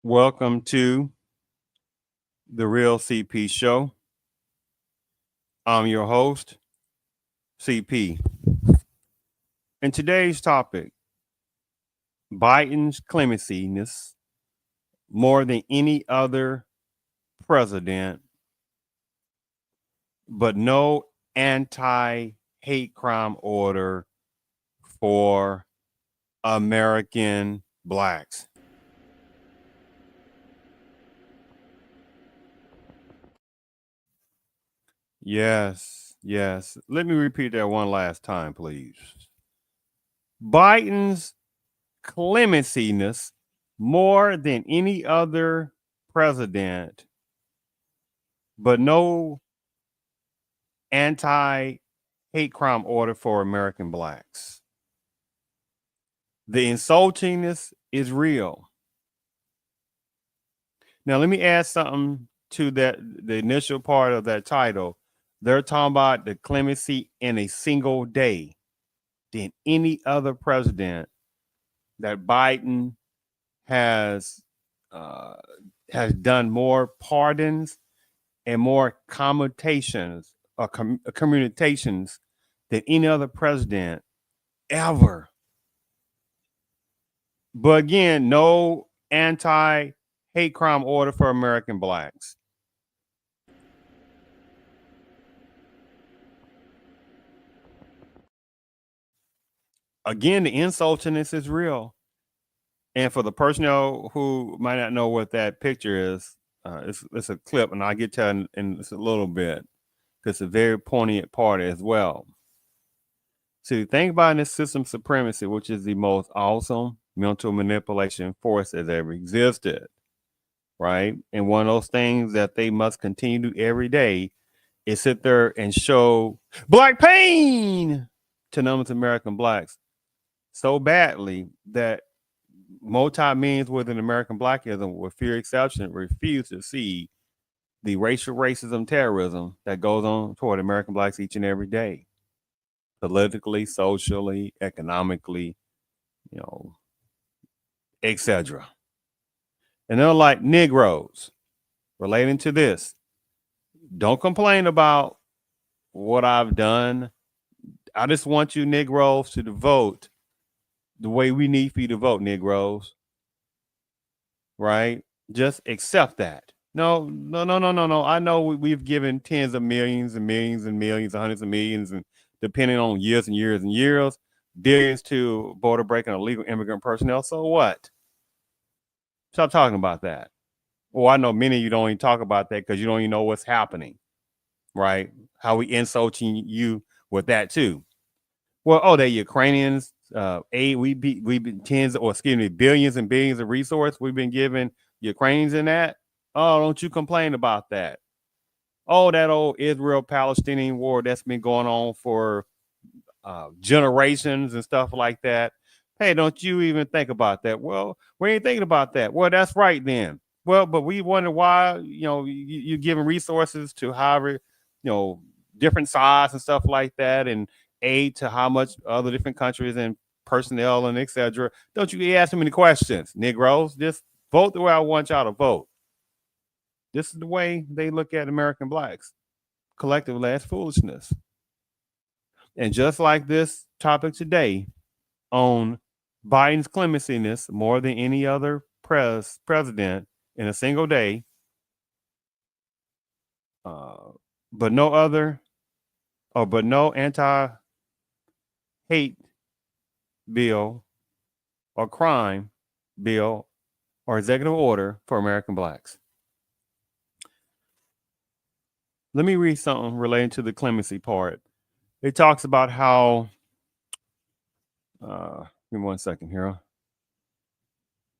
Welcome to the Real CP Show. I'm your host, CP. And today's topic, Biden's clemenciness more than any other president, but no anti-hate crime order for American blacks. Yes. Let me repeat that one last time, please. Biden's clemenciness more than any other president, but no anti hate crime order for American blacks. The insultingness is real. Now, let me add something to that, the initial part of that title. They're talking about the clemency in a single day than any other president that Biden has done more pardons and more commutations or commutations than any other president ever. But again, no anti-hate crime order for American blacks. Again, the insultingness is real. And for the personnel who might not know what that picture is, it's a clip, and I'll get to it in just a little bit because it's a very poignant part as well. So think about this system supremacy, which is the most awesome mental manipulation force that ever existed, right? And one of those things that they must continue to do every day is sit there and show black pain to numbers of American blacks so badly that multi-millions within American blackism, with few exception, refuse to see the racial racism terrorism that goes on toward American blacks each and every day, politically, socially, economically, etc. And they're like Negroes relating to this. Don't complain about what I've done. I just want you Negroes to vote the way we need for you to vote, Negroes. Right? Just accept that. No. I know we've given tens of millions and millions and millions, hundreds of millions, and depending on years and years and years, billions to border breaking illegal immigrant personnel. So what? Stop talking about that. Well, I know many of you don't even talk about that because you don't even know what's happening, right? How we insulting you with that too. Well, they're Ukrainians. We've been billions and billions of resources we've been giving Ukrainians in that. Oh, don't you complain about that. Oh, that old Israel-Palestinian war that's been going on for generations and stuff like that. Hey, don't you even think about that? Well, we ain't thinking about that. Well, that's right then. Well, but we wonder why, you're giving resources to however, different size and stuff like that, and aid to how much other different countries and personnel and etc. Don't you ask too many questions, Negroes. Just vote the way I want y'all to vote. This is the way they look at American blacks. Collectively, that's foolishness. And just like this topic today on Biden's clemenciness more than any other president in a single day, but no anti-hate bill or crime bill or executive order for American blacks. Let me read something relating to the clemency part. It talks about how, give me 1 second here.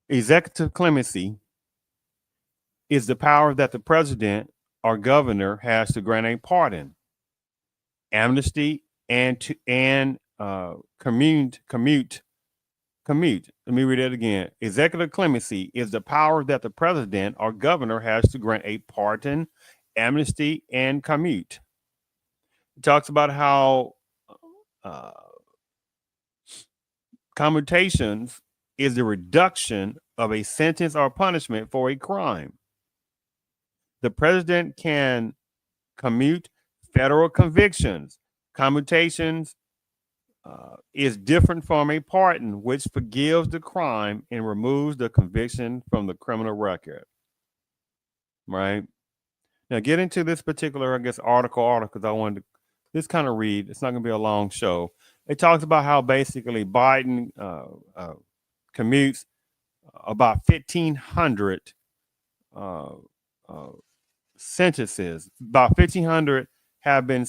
Executive clemency is the power that the president or governor has to grant a pardon, amnesty, and commute. Let me read that again. Executive clemency is the power that the president or governor has to grant a pardon, amnesty, and commute. It talks about how commutations is the reduction of a sentence or punishment for a crime. The president can commute federal convictions. Commutations is different from a pardon, which forgives the crime and removes the conviction from the criminal record. Right? Now, get into this particular, I guess, article because I wanted to just kind of read. It's not going to be a long show. It talks about how basically Biden commutes about 1,500 uh, uh, sentences. About 1,500 have been,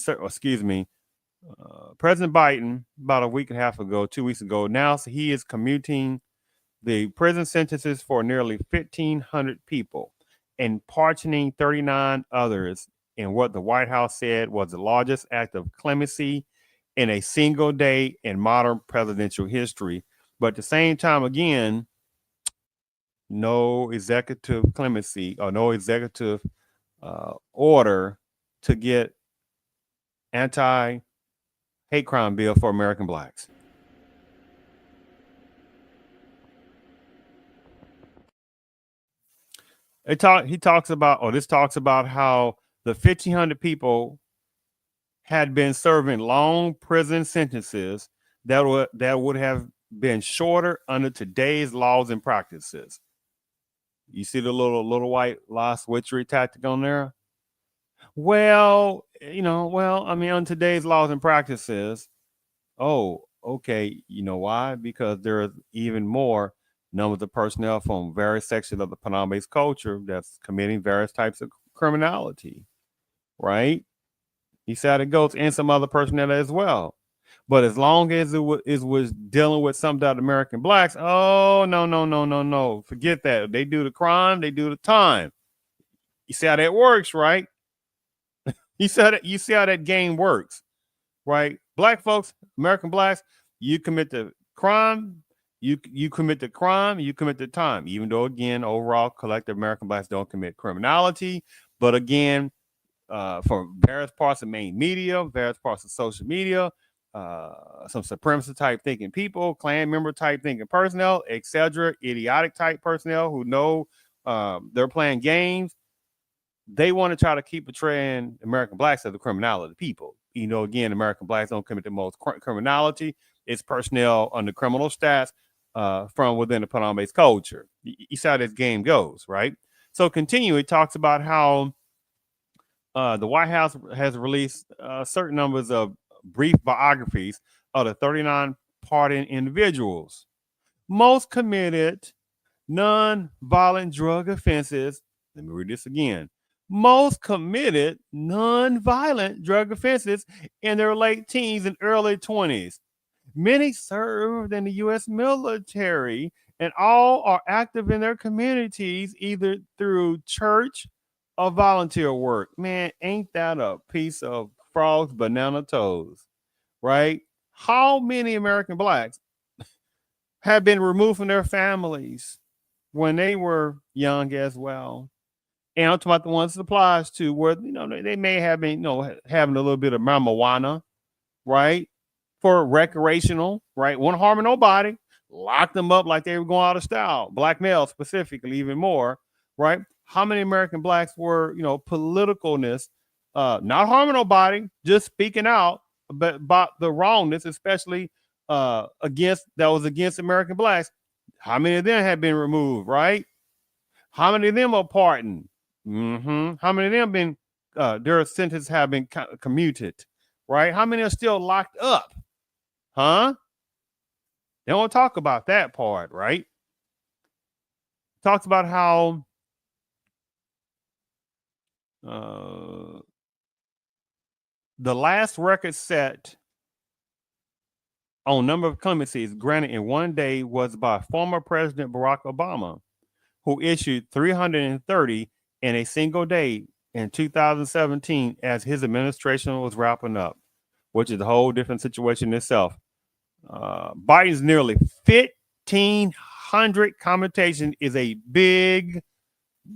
President Biden, about a week and a half ago, 2 weeks ago, announced he is commuting the prison sentences for nearly 1,500 people and pardoning 39 others in what the White House said was the largest act of clemency in a single day in modern presidential history. But at the same time, again, no executive clemency or no executive order to get anti-hate crime bill for American blacks. He talks about, or this talks about how the 1,500 people had been serving long prison sentences that would have been shorter under today's laws and practices. You see the little white lie switchery tactic on there? Well, I mean, on today's laws and practices, oh, okay, you know why? Because there is even more numbers of personnel from various sections of the Panama-based culture that's committing various types of criminality, right? He said it goes and some other personnel as well. But as long as it was dealing with some American blacks, oh no, forget that. They do the crime, they do the time. You see how that works, right? You see how that game works, right? Black folks, American blacks, you commit the crime, you commit the crime, you commit the time. Even though again, overall, collective American blacks don't commit criminality, but again, for various parts of main media, various parts of social media, some supremacist type thinking people, Klan member type thinking personnel, etc., idiotic type personnel who know they're playing games. They want to try to keep portraying American blacks as the criminality people. Again, American blacks don't commit the most criminality. It's personnel under criminal stats from within the Panama-based culture. You see how this game goes, right? So continue. It talks about how the White House has released certain numbers of brief biographies of the 39 pardoned individuals. Most committed non-violent drug offenses. Let me read this again. Most committed non-violent drug offenses in their late teens and early 20s. Many served in the U.S. military, and all are active in their communities either through church or volunteer work. Man, ain't that a piece of frog's banana toes, right? How many American blacks have been removed from their families when they were young as well? And I'm talking about the ones it applies to where, they may have been, having a little bit of marijuana, right? For recreational, right? Won't harm nobody. Lock them up like they were going out of style. Black males specifically, even more, right? How many American blacks were, politicalness, not harming nobody, just speaking out about the wrongness, especially against American blacks. How many of them have been removed, right? How many of them are pardoned? How many of them been their sentences have been commuted, right? How many are still locked up? Huh? They don't talk about that part, right? Talks about how the last record set on number of clemencies granted in one day was by former President Barack Obama, who issued 330 in a single day in 2017 as his administration was wrapping up, which is a whole different situation itself. Biden's nearly 1,500 commutation is a big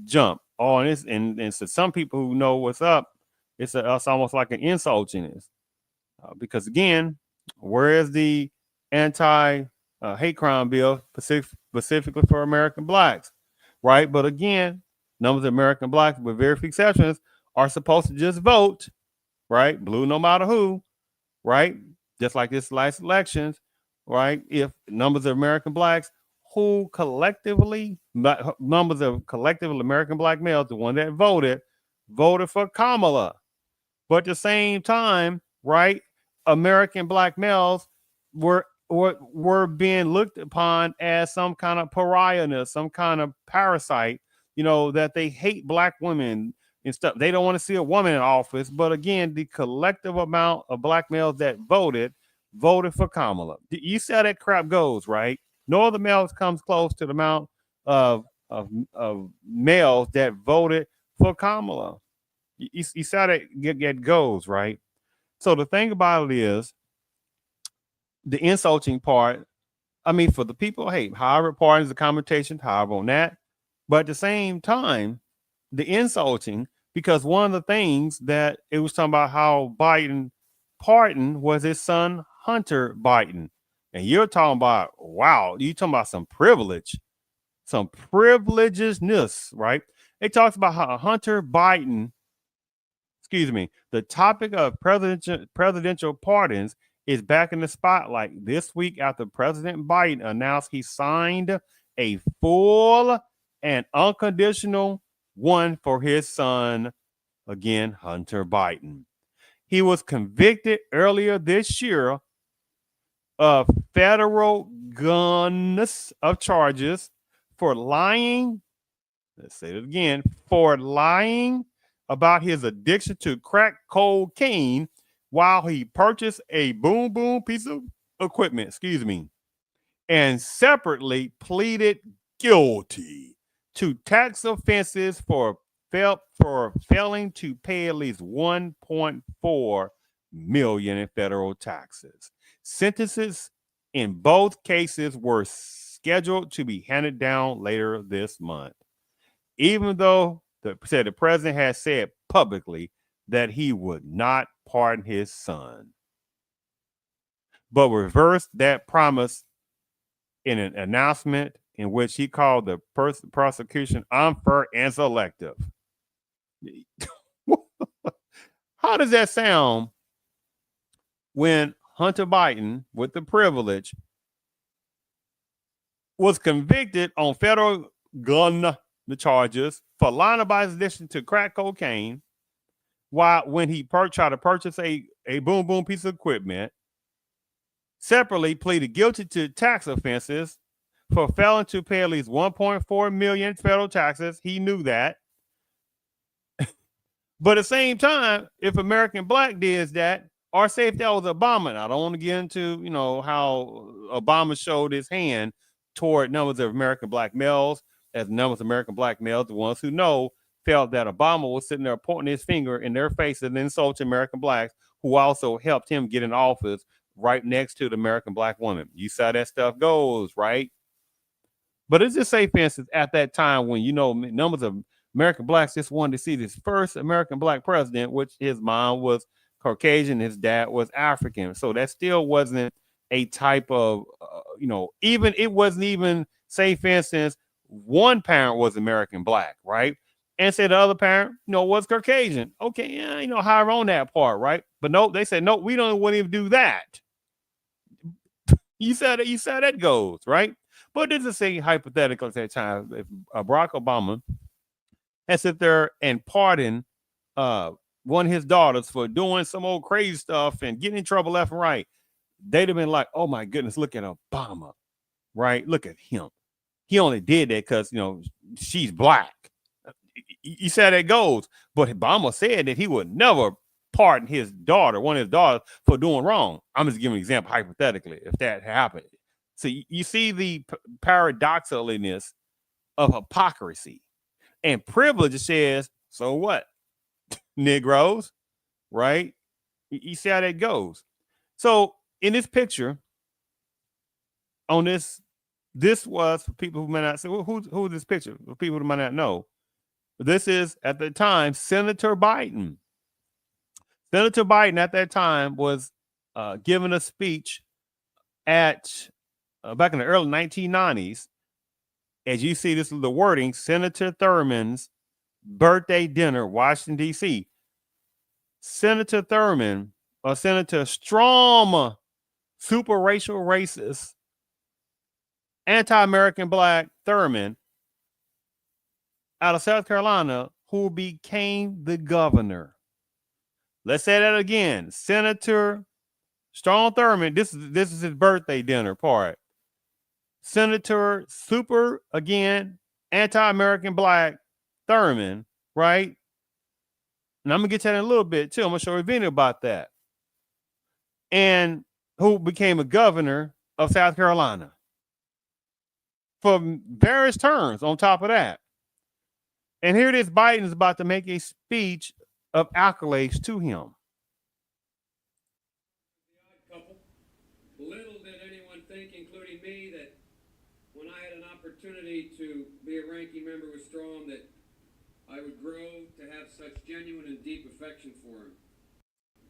jump. Oh, and so some people who know what's up, it's almost like an insult in this. Because again, where is the anti hate crime bill specifically for American blacks, right? But again, numbers of American blacks, with very few exceptions, are supposed to just vote, right? Blue no matter who, right? Just like this last elections, right? If numbers of American blacks who collectively, numbers of collective American black males, the one that voted for Kamala. But at the same time, right, American black males were being looked upon as some kind of pariahness, some kind of parasite, that they hate black women and stuff. They don't want to see a woman in office. But again, the collective amount of black males that voted for Kamala. You see how that crap goes, right? No other males comes close to the amount of males that voted for Kamala. You see how that goes, right? So the thing about it is the insulting part. I mean, for the people, hey, however, pardons the commutation, however on that. But at the same time, the insulting, because one of the things that it was talking about how Biden pardoned was his son Hunter Biden. And you're talking about, wow, you talking about some privilegesness, right? It talks about how Hunter Biden, the topic of presidential pardons is back in the spotlight this week after President Biden announced he signed a full and unconditional one for his son, again, Hunter Biden. He was convicted earlier this year of federal guns of charges for lying. Let's say it again, for lying about his addiction to crack cocaine while he purchased a boom boom piece of equipment, and separately pleaded guilty to tax offenses for failing to pay at least 1.4 million in federal taxes. Sentences in both cases were scheduled to be handed down later this month, even though the president has said publicly that he would not pardon his son, but reversed that promise in an announcement in which he called the prosecution unfair and selective. How does that sound when Hunter Biden, with the privilege, was convicted on federal gun charges for lying about his addiction to crack cocaine, when he tried to purchase a boom boom piece of equipment, separately pleaded guilty to tax offenses for failing to pay at least 1.4 million federal taxes. He knew that. But at the same time, if American black did that, or say if that was Obama, and I don't want to get into, how Obama showed his hand toward numbers of American black males, as numbers of American black males, the ones who know, felt that Obama was sitting there pointing his finger in their faces and insulting American blacks, who also helped him get in office right next to the American black woman. You see how that stuff goes, right? But it's just say, for instance, at that time when, numbers of American blacks just wanted to see this first American black president, which his mom was Caucasian, his dad was African. So that still wasn't a type of, even it wasn't even, say, for instance, one parent was American black, right? And say the other parent, was Caucasian. Okay, yeah, however on that part, right? But no, they said, no, we don't want to even do that. You said that goes, right? But this is saying hypothetical at that time, if Barack Obama had sit there and pardon one of his daughters for doing some old crazy stuff and getting in trouble left and right, they'd have been like, oh my goodness, look at Obama, right? Look at him. He only did that because, she's black. You said that goes. But Obama said that he would never pardon his daughter, one of his daughters, for doing wrong. I'm just giving an example hypothetically, if that happened. So you see the paradoxicalness of hypocrisy. And privilege says, so what? Negroes, right? You see how that goes. So in this picture, on this was, for people who may not say, well, who is this picture? For people who might not know, this is, at the time, Senator Biden. Senator Biden at that time was giving a speech at back in the early 1990s, as you see, this is the wording: Senator Thurman's birthday dinner, Washington D.C. Senator Thurman or Senator Strom, super racial racist, anti-American black Thurman out of South Carolina, who became the governor. Let's say that again. Senator Strom Thurman, this is his birthday dinner part. Senator super, again, anti-American black Thurman, right? And I'm going to get to that in a little bit too. I'm going to show you a video about that. And who became a governor of South Carolina for various terms on top of that. And here it is, Biden is about to make a speech of accolades to him. Little did anyone think, including me, that when I had an opportunity to be a ranking member with Strom, that I would grow to have such genuine and deep affection for him.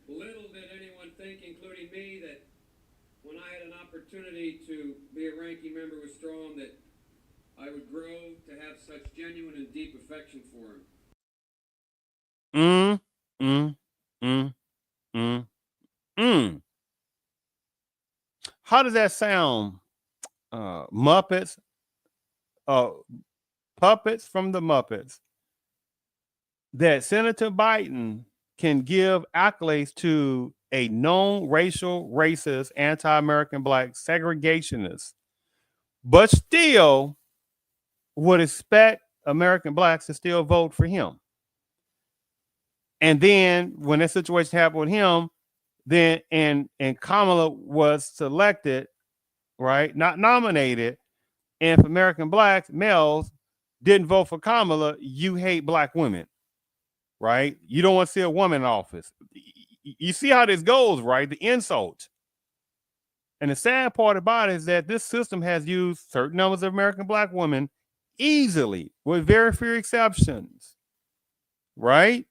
Little did anyone think, including me, that when I had an opportunity to be a ranking member with Strom, that I would grow to have such genuine and deep affection for him. How does that sound? Muppets, puppets from the Muppets. That Senator Biden can give accolades to a known racial, racist, anti-American black segregationist, but still would expect American blacks to still vote for him. And then when that situation happened with him, then and Kamala was selected, right? Not nominated. And if American blacks, males, didn't vote for Kamala, you hate black women, right? You don't want to see a woman in office. You see how this goes, right? The insult. And the sad part about it is that this system has used certain numbers of American black women easily, with very few exceptions, right?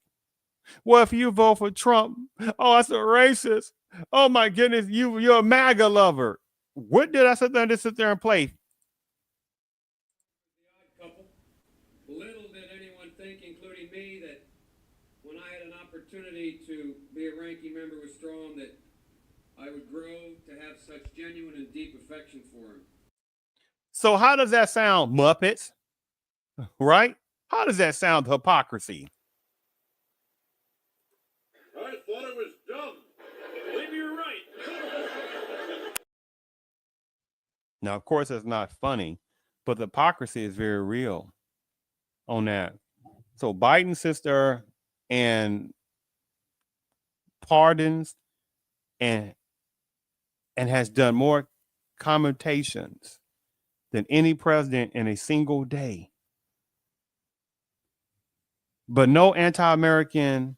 Well, if you vote for Trump, oh, that's a racist. Oh my goodness, you're a MAGA lover. What did I sit there and play? Little did anyone think, including me, that when I had an opportunity to be a ranking member with Strom, that I would grow to have such genuine and deep affection for him. So how does that sound, Muppets? Right? How does that sound, hypocrisy? I thought it was dumb. Maybe you're right. Now, of course, it's not funny, but the hypocrisy is very real on that. So Biden's sister and pardons and has done more commutations than any president in a single day. But no anti-American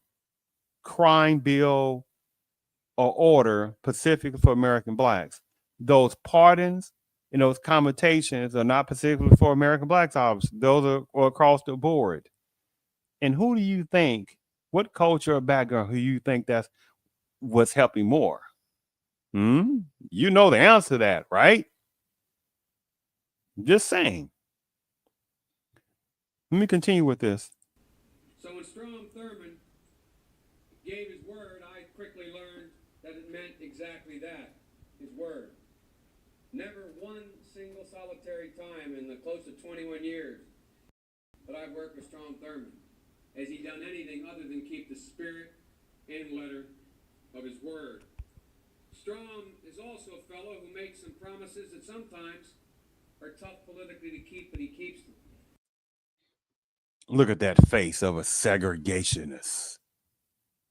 crime bill or order specifically for American blacks. Those pardons and those commutations are not specifically for American blacks, obviously. Those are across the board. And who do you think, what culture or background, who you think that's what's helping more? You know the answer to that, right? Just saying. Let me continue with this. So when Strom Thurman gave his word, I quickly learned that it meant exactly that, his word. Never one single solitary time in the close to 21 years that I've worked with Strom Thurman has he done anything other than keep the spirit and letter of his word. Strom is also a fellow who makes some promises that sometimes are tough politically to keep, but he keeps them. Look at that face of a segregationist,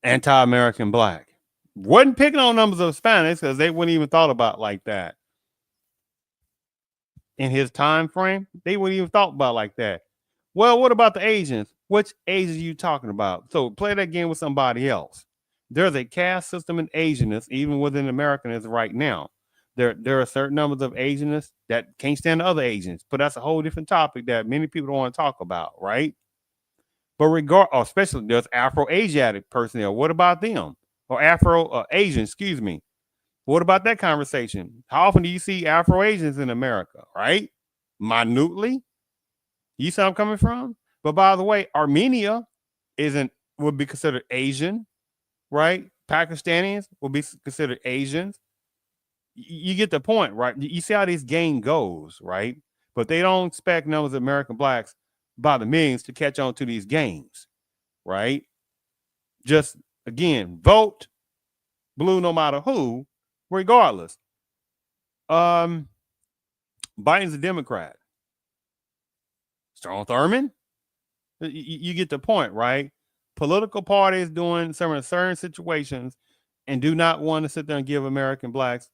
anti-American black. Wasn't picking on numbers of Hispanics because they wouldn't even thought about like that. In his time frame, they wouldn't even thought about like that. Well, what about the Asians? Which Asians are you talking about? So play that game with somebody else. There's a caste system in Asianness, even within Americanism right now. There are certain numbers of Asianists that can't stand other Asians, but that's a whole different topic that many people don't want to talk about, right? But especially there's Afro-Asiatic personnel. What about them? Or Afro-Asian, excuse me. What about that conversation? How often do you see Afro-Asians in America, right? Minutely. You see where I'm coming from? But by the way, Armenia would be considered Asian, right? Pakistanis will be considered Asians. You get the point, right? You see how this game goes, right? But they don't expect numbers of American blacks by the millions to catch on to these games, right? Just again, vote blue no matter who, regardless. Biden's a Democrat. Strom Thurmond, you get the point, right? Political parties doing some in certain situations and do not want to sit there and give American blacks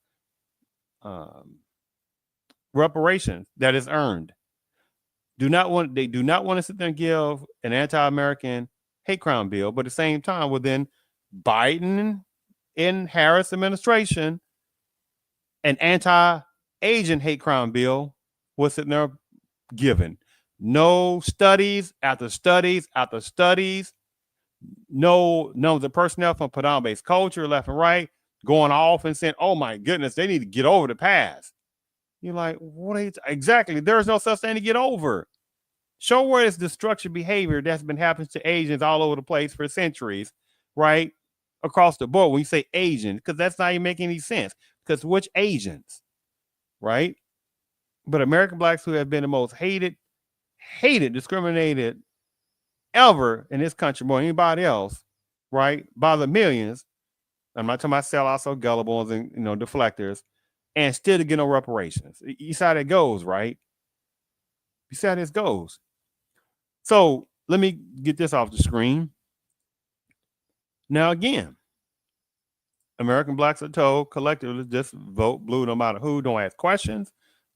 reparations that is earned. They do not want to sit there and give an anti-American hate crime bill, but at the same time, within Biden and Harris administration, an anti-Asian hate crime bill was sitting there given. No studies after studies after studies. No numbers of personnel from predominant-based culture, left and right, going off and saying, "Oh my goodness, they need to get over the past." You're like, what are you exactly? There's no such thing to get over. Show where it's destructive behavior that's been happening to Asians all over the place for centuries, right? Across the board. When you say Asian, because that's not even making any sense. Because which Asians, right? But American blacks who have been the most hated, discriminated ever in this country more than anybody else, right? By the millions. I'm not talking about sellouts or gullibles and deflectors, and still to get no reparations. You see how that goes, right? You see how this goes. So let me get this off the screen. Now again, American blacks are told collectively just vote blue no matter who. Don't ask questions.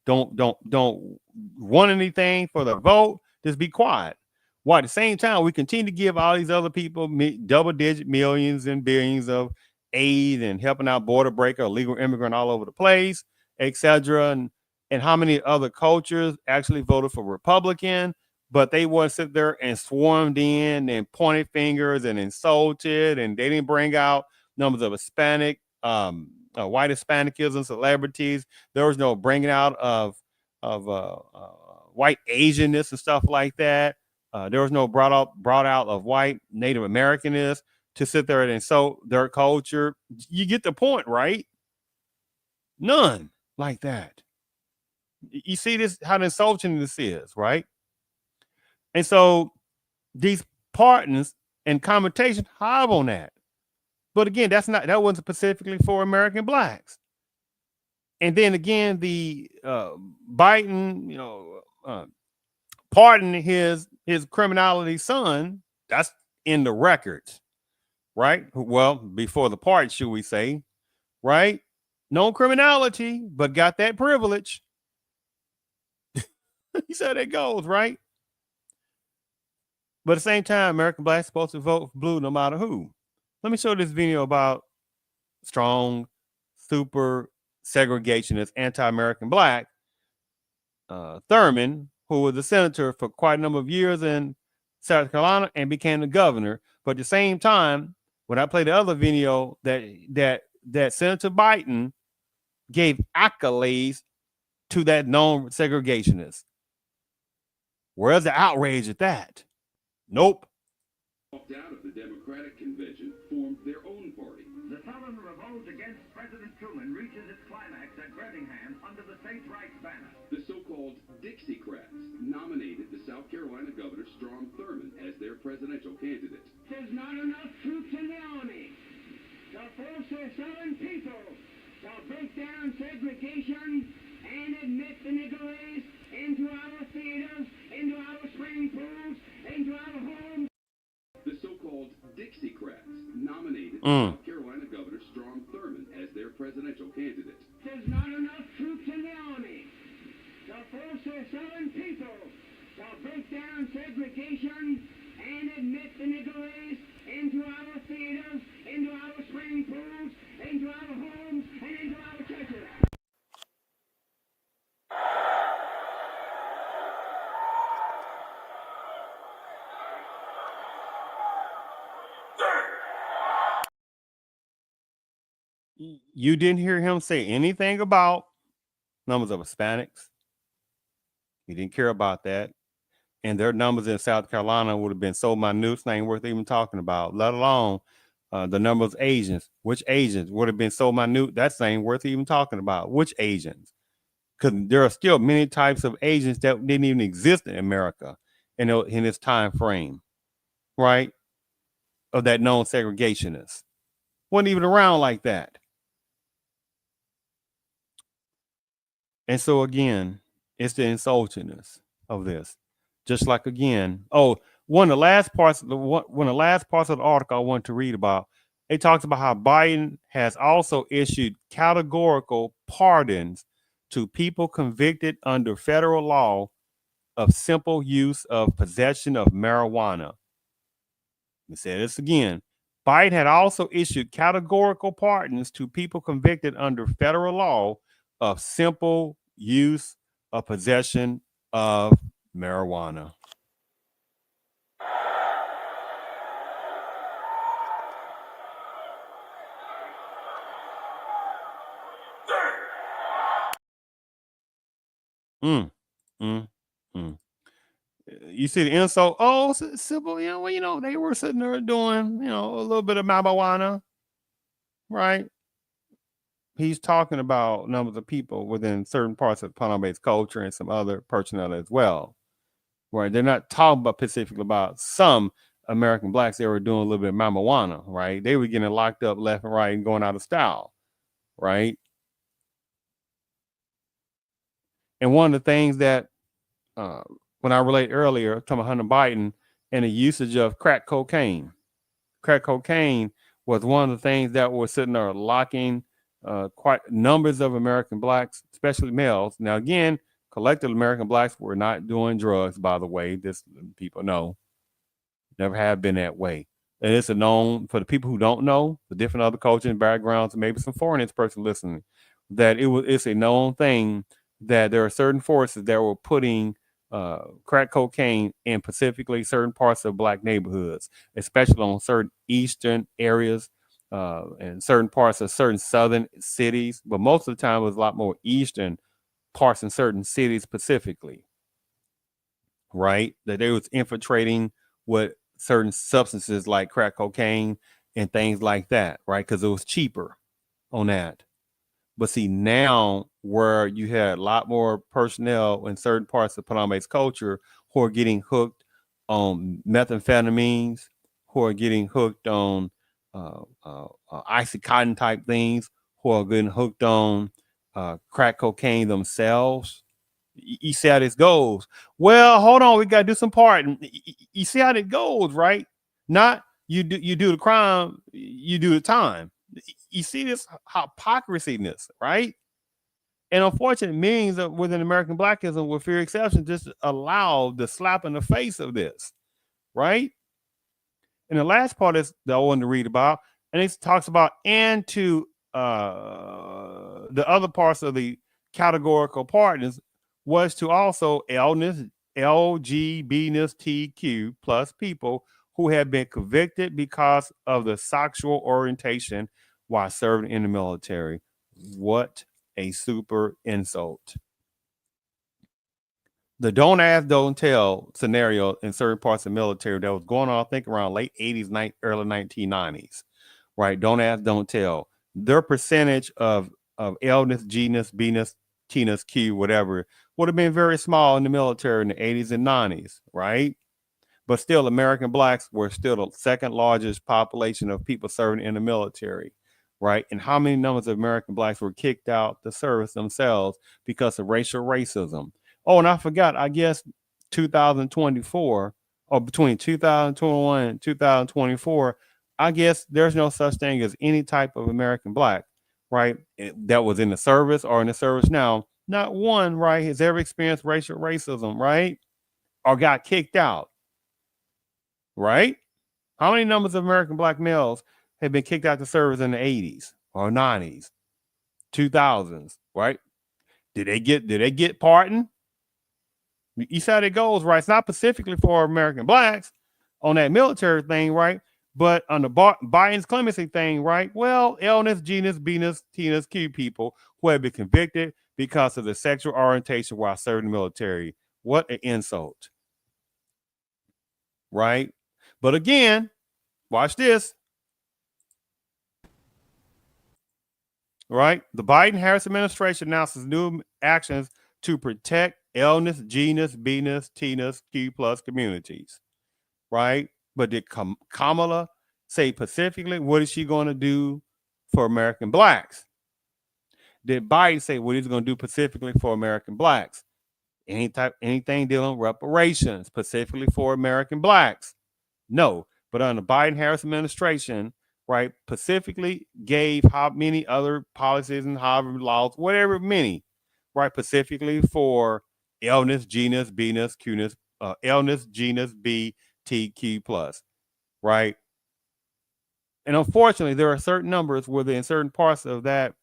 Don't want anything for the vote. Just be quiet. While at the same time, we continue to give all these other people double-digit millions and billions of aid and helping out border breaker, illegal immigrant all over the place, etc. And how many other cultures actually voted for Republican, but they want to sit there and swarmed in and pointed fingers and insulted, and they didn't bring out numbers of Hispanic, white Hispanicism celebrities. There was no bringing out of white Asianness and stuff like that. There was no brought out of white Native Americanness to sit there and insult their culture. You get the point, right? None like that. You see this, how insulting this is, right? And so these pardons and commutations have on that. But again, that wasn't specifically for American blacks. And then again, the Biden, pardon his criminality son, that's in the records, right? Well, before the part, should we say, right? No criminality, but got that privilege. You see how that goes, right? But at the same time, American blacks supposed to vote blue no matter who. Let me show this video about strong, super segregationist, anti-American black Thurmond, who was a senator for quite a number of years in South Carolina and became the governor. But at the same time, when I played the other video, that Senator Biden gave accolades to that known segregationist. Where's the outrage at that? Nope. Walked out of the Democratic convention, formed their own party. The Southern revolt against President Truman reaches its climax at Birmingham under the states' rights banner. The so-called Dixiecrats nominated the South Carolina Governor Strom Thurmond as their presidential candidate. There's not enough troops in the army to force the Southern people to break down segregation and admit the Negro race into our theaters, into our swimming pools, into our homes. The so-called Dixiecrats nominated South Carolina Governor Strom Thurmond as their presidential candidate. There's not enough troops in the army to force the Southern people to break down segregation and admit the Negro race into our theaters, into our swimming pools, into our homes, and into our churches. You didn't hear him say anything about numbers of Hispanics. He didn't care about that. And their numbers in South Carolina would have been so minute, they ain't worth even talking about, let alone the number of Asians. Which Asians would have been so minute, that's ain't worth even talking about. Which Asians? Because there are still many types of Asians that didn't even exist in America in this time frame, right? Of that known segregationist. Wasn't even around like that. And so again, it's the insultingness of this. Just like again, one of the last parts of the article I want to read about, it talks about how Biden has also issued categorical pardons to people convicted under federal law of simple use of possession of marijuana. Let me say this again. Biden had also issued categorical pardons to people convicted under federal law of simple use of possession of marijuana. Mm, mm, mm. You see the insult? Oh, simple. They were sitting there doing, a little bit of marijuana, right? He's talking about numbers of people within certain parts of Panama-based culture and some other personnel as well, right? They're not talking about specifically about some American blacks that were doing a little bit of marijuana, right? They were getting locked up left and right and going out of style, right? And one of the things that when I relate earlier, talking about Hunter Biden and the usage of crack cocaine was one of the things that was sitting there locking quite numbers of American blacks, especially males. Now, again, collective American blacks were not doing drugs, by the way. This people know, never have been that way. And it's a known for the people who don't know the different other cultures and backgrounds, and maybe some foreign person listening, that it's a known thing that there are certain forces that were putting crack cocaine in specifically certain parts of black neighborhoods, especially on certain eastern areas and certain parts of certain southern cities. But most of the time, it was a lot more eastern parts in certain cities specifically, right? That they was infiltrating with certain substances like crack cocaine and things like that, right? Because it was cheaper on that. But see, now where you had a lot more personnel in certain parts of Panama-based culture who are getting hooked on methamphetamines, who are getting hooked on Oxycontin type things, who are getting hooked on crack cocaine themselves. You see how this goes. Well, hold on, we got to do some part. You see how it goes, right? Not you do the crime, you do the time. You see this hypocrisy-ness, right? And unfortunately, millions within American blackism, with few exceptions, just allow the slap in the face of this, right? And the last part is that I wanted to read about, and it talks about and to the other parts of the categorical pardons was to also LGBTQ plus people who have been convicted because of the sexual orientation while serving in the military. What a super insult. The don't ask, don't tell scenario in certain parts of the military that was going on, I think around late 80s, early 1990s, right? Don't ask, don't tell. Their percentage of L-ness, G-ness, B-ness, T-ness, Q, whatever, would have been very small in the military in the 80s and 90s, right? But still, American blacks were still the second largest population of people serving in the military, right? And how many numbers of American blacks were kicked out the service themselves because of racial racism? Oh, and I forgot, I guess 2024 or between 2021 and 2024, I guess there's no such thing as any type of American black, right? That was in the service or in the service now. Not one, right, has ever experienced racial racism, right? Or got kicked out, right? How many numbers of American black males have been kicked out the service in the 80s or 90s, 2000s, right? Did they get pardoned? You see how it goes, right? It's not specifically for American blacks on that military thing, right? But on the Biden's clemency thing, right? Well, illness, genus, Venus, Tina's Q people who have been convicted because of their sexual orientation while serving the military. What an insult, right? But again, watch this, right? The Biden-Harris administration announces new actions to protect illness, genus, Venus, Tina's Q plus communities, right? But did Kamala say specifically what is she going to do for American blacks? Did Biden say what he's going to do specifically for American blacks? Anything dealing with reparations specifically for American blacks? No. But on the Biden-Harris administration, right, specifically gave how many other policies and however laws, whatever many, right, specifically for illness, genus, Venus, Qness, illness, genus, B, T, Q plus, right? And unfortunately, there are certain numbers within certain parts of that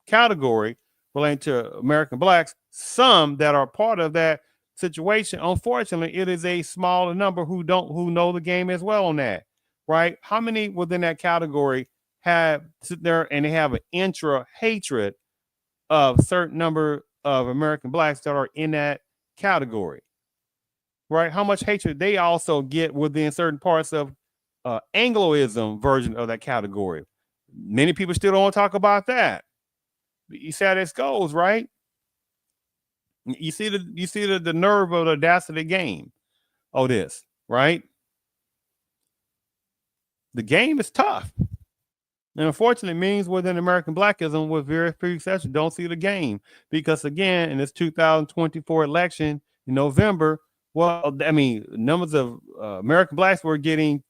category relating to American blacks, some that are part of that situation. Unfortunately, it is a smaller number who know the game as well on that, right? How many within that category have sit there and they have an intra hatred of certain number of American blacks that are in that category, right? How much hatred they also get within certain parts of Angloism version of that category. Many people still don't want to talk about that. You see how this goes, right? You see the nerve of the audacity game. Oh, this, right? The game is tough. And unfortunately, means within American blackism, with very few exceptions, don't see the game. Because again, in this 2024 election in November, well, I mean, numbers of American blacks were getting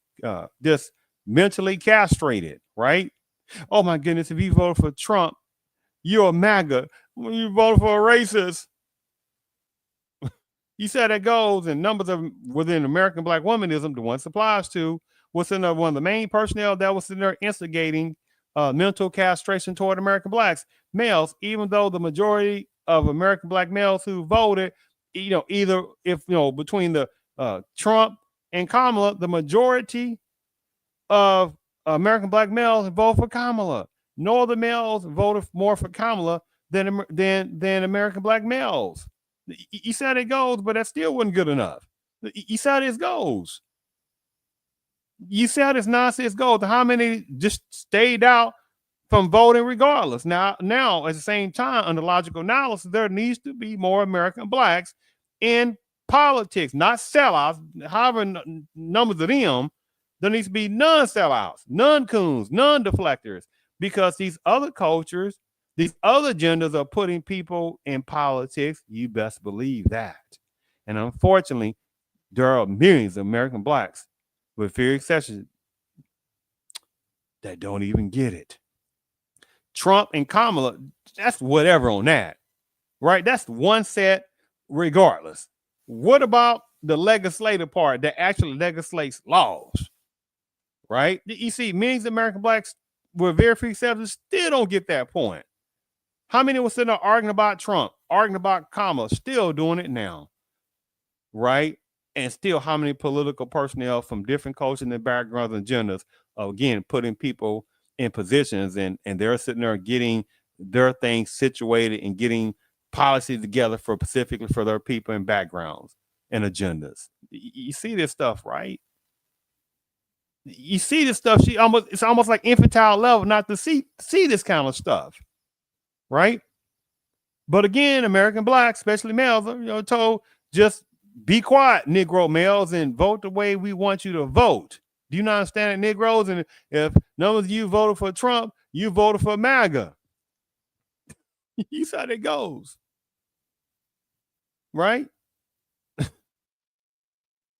just mentally castrated, right? Oh my goodness, if you voted for Trump, you're a MAGA. When you vote for a racist, you see how that goes. And numbers of within American black womanism, the one applies to, was in there one of the main personnel that was in there instigating mental castration toward American blacks, males, even though the majority of American black males who voted, either if, between the Trump and Kamala, the majority of American black males vote for Kamala. No other males voted more for Kamala than American black males. You see how it goes, but that still wasn't good enough. You see how this goes. You see how this nonsense goes. How many just stayed out from voting regardless? Now, at the same time, under logical analysis, there needs to be more American blacks in politics, not sellouts. However, numbers of them, there needs to be none sellouts, none coons, none deflectors, because these other cultures, these other genders are putting people in politics. You best believe that. And unfortunately, there are millions of American blacks, with few exceptions, that don't even get it. Trump and Kamala, that's whatever on that, right? That's one set regardless. What about the legislative part that actually legislates laws, right? You see, millions of American blacks with very few exceptions still don't get that point. How many were sitting there arguing about Trump, arguing about Kamala, still doing it now, right? And still, how many political personnel from different cultures and backgrounds and genders, again, putting people in positions and they're sitting there getting their things situated and getting policies together for specifically for their people and backgrounds and agendas. You see this stuff, right? You see this stuff. It's almost like infantile level not to see this kind of stuff, right? But again, American blacks, especially males, are told just be quiet, Negro males, and vote the way we want you to vote. Do you not understand it, Negroes? And if none of you voted for Trump, you voted for MAGA. You see how that goes, right?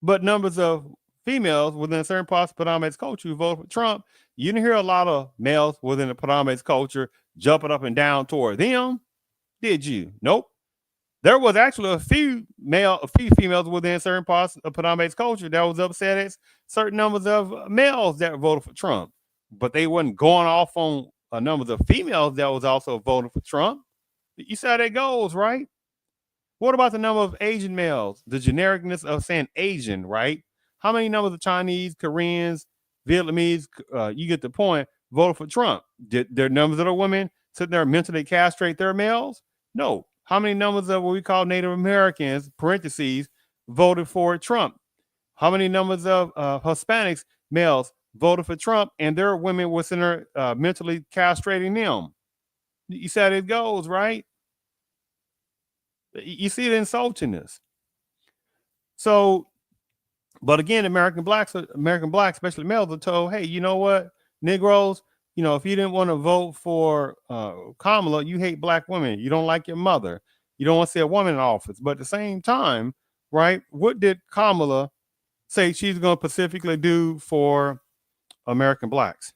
But numbers of females within certain parts of Padama's culture who voted for Trump, you didn't hear a lot of males within the Padama's culture jumping up and down toward them, did you? Nope. There was actually a few females within certain parts of Padama's culture that was upset at certain numbers of males that voted for Trump, but they wasn't going off on a number of females that was also voting for Trump. You see how that goes, right? What about the number of Asian males? The genericness of saying Asian, right? How many numbers of Chinese, Koreans, Vietnamese, you get the point, voted for Trump. Did their numbers of the women sitting there mentally castrate their males? No. How many numbers of what we call Native Americans, parentheses, voted for Trump? How many numbers of Hispanics, males, voted for Trump and their women were sitting there mentally castrating them? You see how it goes, right? You see the insultingness. So, but again, American blacks, especially males, are told, hey, you know what, Negroes, if you didn't want to vote for Kamala, you hate black women. You don't like your mother. You don't want to see a woman in office. But at the same time, right, what did Kamala say she's going to specifically do for American blacks?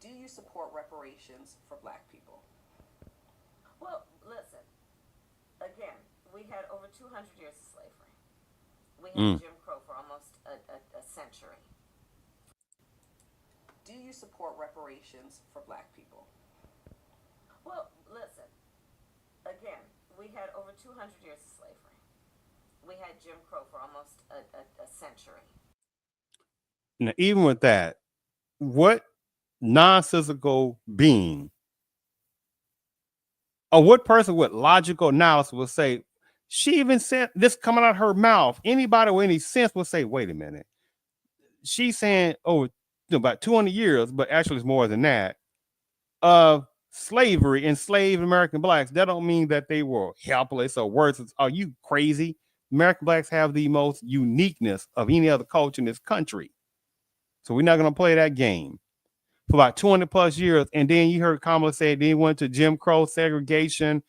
Do you support reparations for black people? Well, listen, again, we had over 200 years of slavery. We had Jim Crow for almost a century. Do you support reparations for black people? Well, listen, again, we had over 200 years of slavery. We had Jim Crow for almost a century. Now, even with that, what nonsensical being or what person with logical analysis will say, she even said this coming out of her mouth? Anybody with any sense will say, wait a minute. She's saying, about 200 years, but actually it's more than that, of slavery, enslaved American blacks. That don't mean that they were helpless or worse. Are you crazy? American blacks have the most uniqueness of any other culture in this country. So we're not going to play that game for about 200 plus years. And then you heard Kamala say, then he went to Jim Crow, segregation,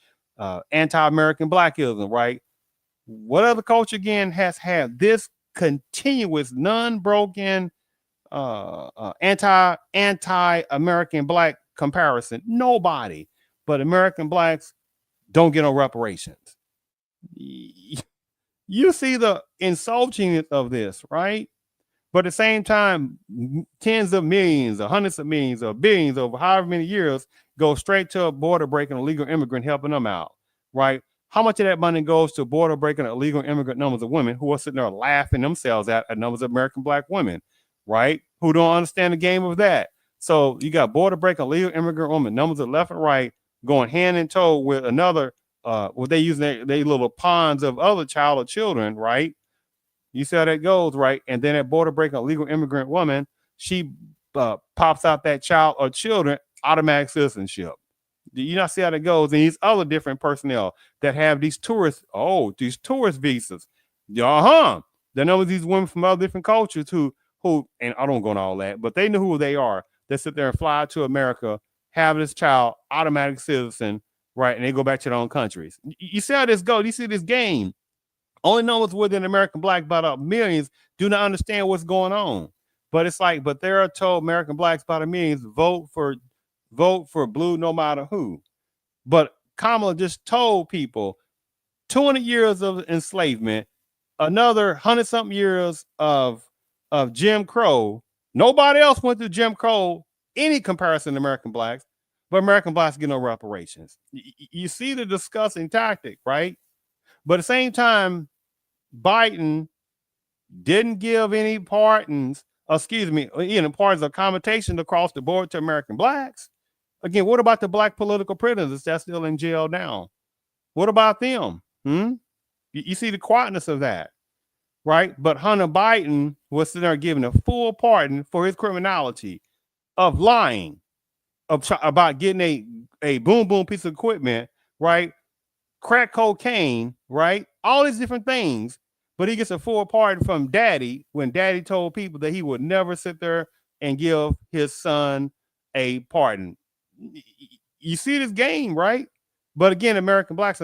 anti-American blackism, right? What other culture again has had this continuous, non-broken anti-American black comparison? Nobody. But American blacks don't get no reparations. You see the insulting of this, right? But at the same time, tens of millions or hundreds of millions or billions over however many years go straight to a border breaking illegal immigrant, helping them out, right? How much of that money goes to border breaking illegal immigrant numbers of women who are sitting there laughing themselves at numbers of American black women, right? Who don't understand the game of that. So you got border breaking illegal immigrant women, numbers of left and right, going hand in toe with another, what they use their little pawns of other child or children, right? You see how that goes, right? And then that border breaking illegal immigrant woman, she pops out that child or children, automatic citizenship. Do you not see how that goes? And these other different personnel that have these tourist visas. They know these women from other different cultures who, and I don't go into all that, but they know who they are. They sit there and fly to America, have this child, automatic citizen, right? And they go back to their own countries. You see how this goes? You see this game? Only numbers within American black, about millions, do not understand what's going on. But it's like, but they're told American blacks by the millions vote for blue no matter who. But Kamala just told people 200 years of enslavement, another 100-something years of Jim Crow. Nobody else went through Jim Crow, any comparison to American blacks, but American blacks get no reparations. You see the disgusting tactic, right? But at the same time, Biden didn't give any pardons of commutation across the board to American blacks. Again, what about the black political prisoners that's still in jail now? What about them? You see the quietness of that, right? But Hunter Biden was sitting there giving a full pardon for his criminality of lying, about getting a boom piece of equipment, right? Crack cocaine, right? All these different things. But he gets a full pardon from daddy when daddy told people that he would never sit there and give his son a pardon. You see this game, right? But again, American blacks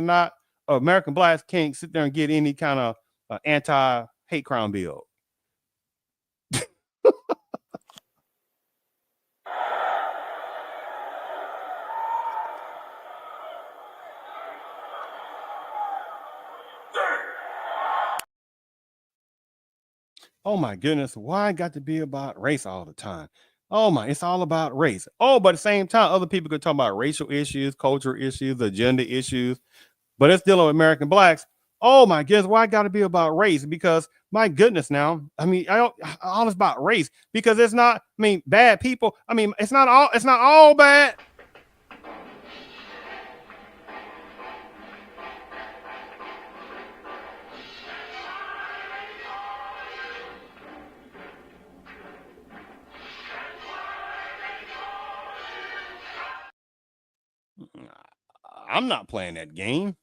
can't sit there and get any kind of anti-hate crime bill. Oh my goodness, why it got to be about race all the time? It's all about race. But at the same time, other people could talk about racial issues, cultural issues, agenda issues, but it's dealing with American blacks. oh my goodness, why got to be about race? Because my goodness, now, I mean, all it's about race because it's not. I mean, bad people. I mean, it's not all bad. I'm not playing that game.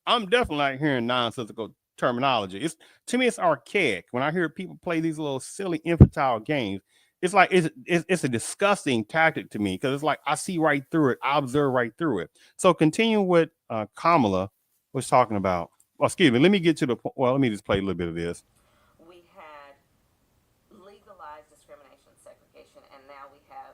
I'm definitely not hearing nonsensical terminology. It's to me, it's archaic. When I hear people play these little silly infantile games, it's like it's a disgusting tactic to me because it's like I see right through it, I observe right through it. So continue what Kamala was talking about. Well, excuse me. Let me get to the point. Well, let me just play a little bit of this. We had legalized discrimination, segregation, and now we have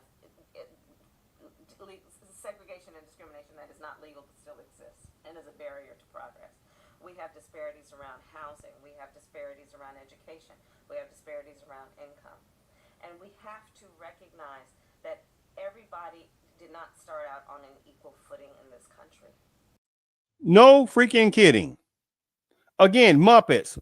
segregation and discrimination that is not legal but still exists and is a barrier to progress. We have disparities around housing. We have disparities around education. We have disparities around income. And we have to recognize that everybody did not start out on an equal footing in this country. No freaking kidding. Again, Muppets,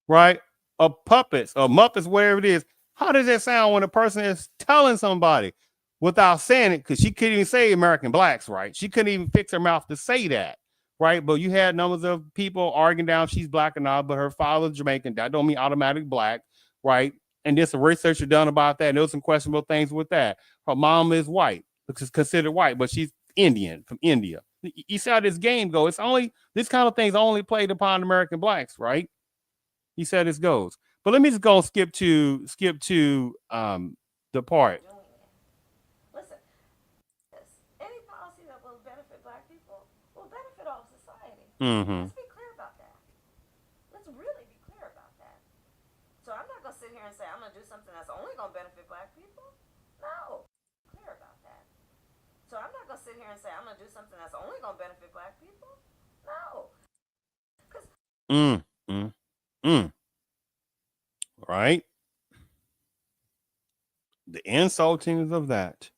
right? Or puppets, or Muppets, whatever it is. How does that sound when a person is telling somebody without saying it? Because she couldn't even say American blacks, right? She couldn't even fix her mouth to say that, right? But you had numbers of people arguing down she's black or not, but her father's Jamaican. That don't mean automatic black, right? And there's some research done about that. And there was some questionable things with that. Her mom is white, which is considered white, but she's Indian from India. You see how this game goes. It's only this kind of things only played upon American blacks, right? He said this goes. But let me just go skip to the part. Listen, any policy that will benefit black people will benefit all society. Mm-hmm. Let's be clear about that. Let's really be clear about that. So I'm not going to sit here and say I'm going to do something that's only going to benefit black people. No. Clear about that. So I'm not going to sit here and say I'm going to do something that's only going to benefit black people. No. Right? The insulting of that.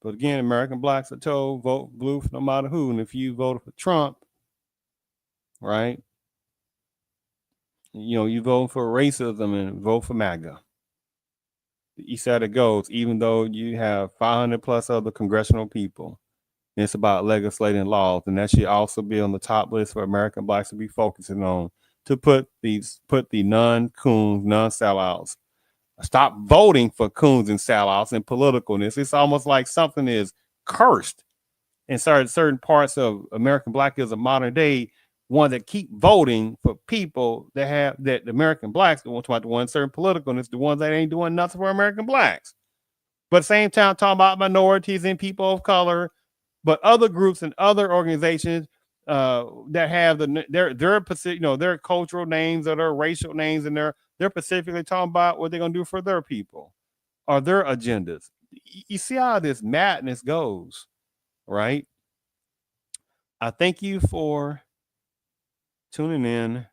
But again, American blacks are told vote blue for no matter who. And if you voted for Trump, right? You know, you vote for racism and vote for MAGA. The east side it goes, even though you have 500 plus other congressional people. It's about legislating laws, and that should also be on the top list for American blacks to be focusing on to put the non-coons, non-sellouts. Stop voting for coons and sellouts and politicalness. It's almost like something is cursed in certain parts of American blackism modern day. One that keep voting for people that have that the American blacks don't want to the one certain politicalness, the ones that ain't doing nothing for American blacks. But at the same time, talking about minorities and people of color, but other groups and other organizations that have their cultural names or their racial names, and they're specifically talking about what they're gonna do for their people or their agendas. You see how this madness goes, right? I thank you for tuning in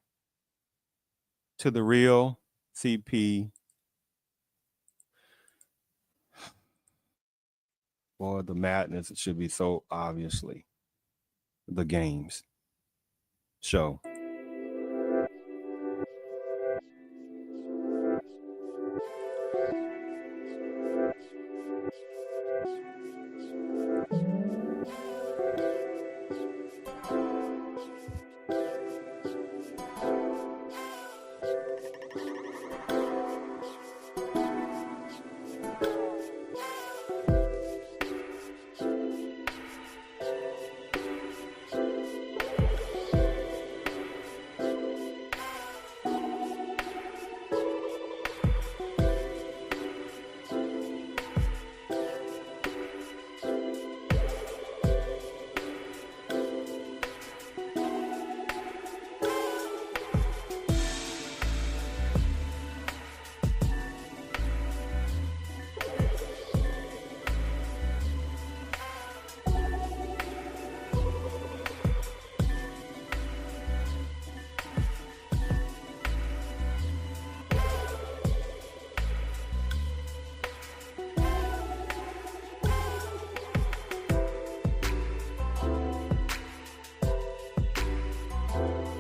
to the Real CP. Boy, the madness should be so obviously the games show.